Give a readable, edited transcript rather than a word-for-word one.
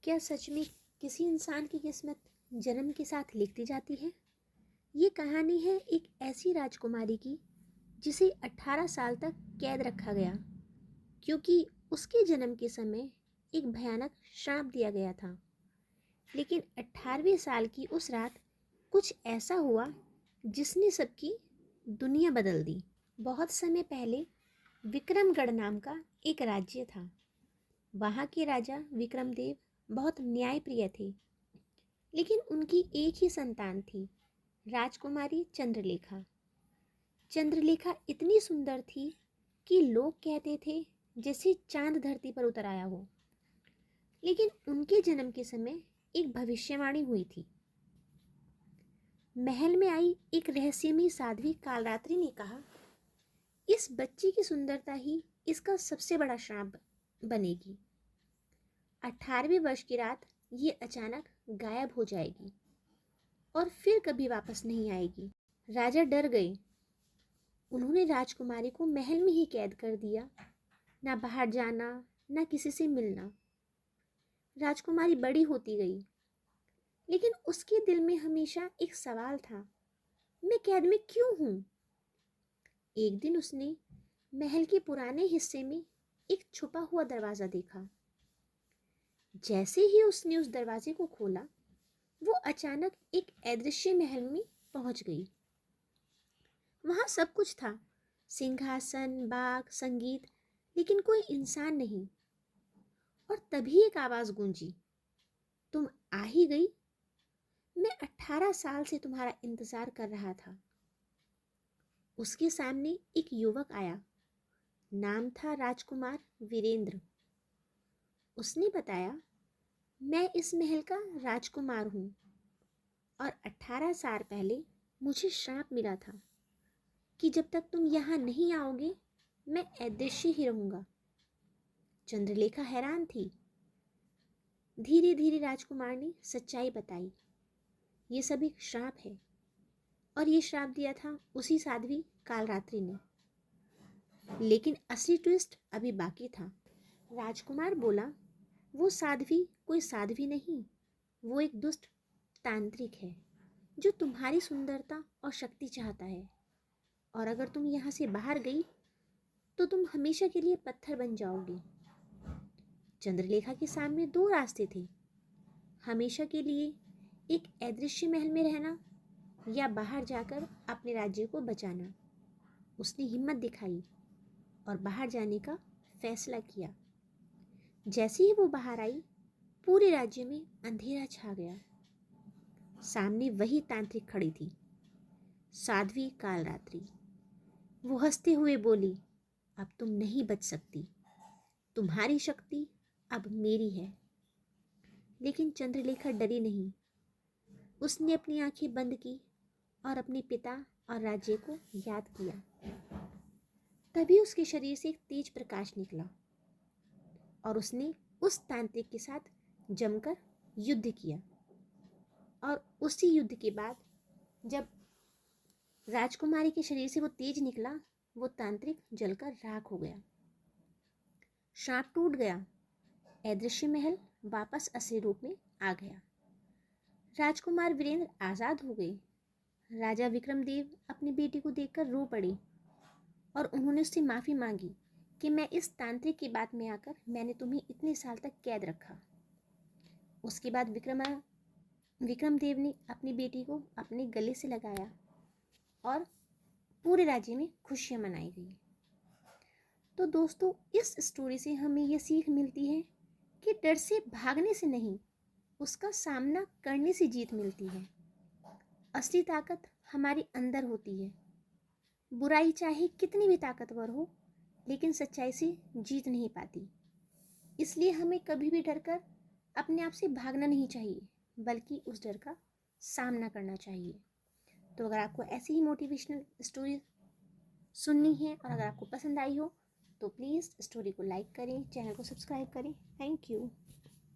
क्या सच में किसी इंसान की किस्मत जन्म के साथ लिखती जाती है? ये कहानी है एक ऐसी राजकुमारी की जिसे 18 साल तक कैद रखा गया क्योंकि उसके जन्म के समय एक भयानक श्राप दिया गया था। लेकिन 18वें साल की उस रात कुछ ऐसा हुआ जिसने सबकी दुनिया बदल दी। बहुत समय पहले विक्रमगढ़ नाम का एक राज्य था। वहाँ के राजा विक्रमदेव बहुत न्यायप्रिय थे, लेकिन उनकी एक ही संतान थी, राजकुमारी चंद्रलेखा। चंद्रलेखा इतनी सुंदर थी कि लोग कहते थे जैसे चांद धरती पर उतर आया हो। लेकिन उनके जन्म के समय एक भविष्यवाणी हुई थी। महल में आई एक रहस्यमयी साध्वी कालरात्रि ने कहा, इस बच्ची की सुंदरता ही इसका सबसे बड़ा श्राप बनेगी। 18वें वर्ष की रात ये अचानक गायब हो जाएगी और फिर कभी वापस नहीं आएगी। राजा डर गए। उन्होंने राजकुमारी को महल में ही कैद कर दिया, ना बाहर जाना, ना किसी से मिलना। राजकुमारी बड़ी होती गई, लेकिन उसके दिल में हमेशा एक सवाल था, मैं कैद में क्यों हूं? एक दिन उसने महल के पुराने हिस्से में एक छुपा हुआ दरवाजा देखा। जैसे ही उसने उस दरवाजे को खोला, वो अचानक एक अदृश्य महल में पहुंच गई। वहां सब कुछ था, सिंहासन, बाग, संगीत, लेकिन कोई इंसान नहीं। और तभी एक आवाज गूंजी, तुम आ ही गई। मैं 18 साल से तुम्हारा इंतजार कर रहा था। उसके सामने एक युवक आया। नाम था राजकुमार वीरेंद्र। उसने बताया, मैं इस महल का राजकुमार हूँ और 18 साल पहले मुझे श्राप मिला था कि जब तक तुम यहाँ नहीं आओगे मैं अदृश्य ही रहूंगा। चंद्रलेखा हैरान थी। धीरे धीरे राजकुमार ने सच्चाई बताई, ये सब एक श्राप है और ये श्राप दिया था उसी साध्वी कालरात्रि ने। लेकिन असली ट्विस्ट अभी बाकी था। राजकुमार बोला, वो साध्वी कोई साध्वी नहीं, वो एक दुष्ट तांत्रिक है जो तुम्हारी सुंदरता और शक्ति चाहता है। और अगर तुम यहाँ से बाहर गई तो तुम हमेशा के लिए पत्थर बन जाओगी। चंद्रलेखा के सामने दो रास्ते थे, हमेशा के लिए एक अदृश्य महल में रहना या बाहर जाकर अपने राज्य को बचाना। उसने हिम्मत दिखाई और बाहर जाने का फैसला किया। जैसे ही वो बाहर आई, पूरे राज्य में अंधेरा छा गया। सामने वही तांत्रिक खड़ी थी, साध्वी कालरात्रि। वो हंसते हुए बोली, अब तुम नहीं बच सकती, तुम्हारी शक्ति अब मेरी है। लेकिन चंद्रलेखा डरी नहीं। उसने अपनी आंखें बंद की और अपने पिता और राज्य को याद किया। तभी उसके शरीर से एक तेज प्रकाश निकला और उसने उस तांत्रिक के साथ जमकर युद्ध किया। और उसी युद्ध के बाद जब राजकुमारी के शरीर से वो तेज निकला, वो तांत्रिक जलकर राख हो गया। श्राप टूट गया। अदृश्य महल वापस असली रूप में आ गया। राजकुमार वीरेंद्र आजाद हो गए। राजा विक्रमदेव अपनी बेटी को देखकर रो पड़े और उन्होंने उससे माफी मांगी कि मैं इस तांत्रिक की बात में आकर मैंने तुम्हें इतने साल तक कैद रखा। उसके बाद विक्रमदेव ने अपनी बेटी को अपने गले से लगाया और पूरे राज्य में खुशियां मनाई गई। तो दोस्तों, इस स्टोरी से हमें यह सीख मिलती है कि डर से भागने से नहीं, उसका सामना करने से जीत मिलती है। असली ताकत हमारे अंदर होती है। बुराई चाहे कितनी भी ताकतवर हो, लेकिन सच्चाई से जीत नहीं पाती। इसलिए हमें कभी भी डरकर अपने आप से भागना नहीं चाहिए, बल्कि उस डर का सामना करना चाहिए। तो अगर आपको ऐसी ही मोटिवेशनल स्टोरी सुननी है और अगर आपको पसंद आई हो तो प्लीज़ स्टोरी को लाइक करें, चैनल को सब्सक्राइब करें। Thank you.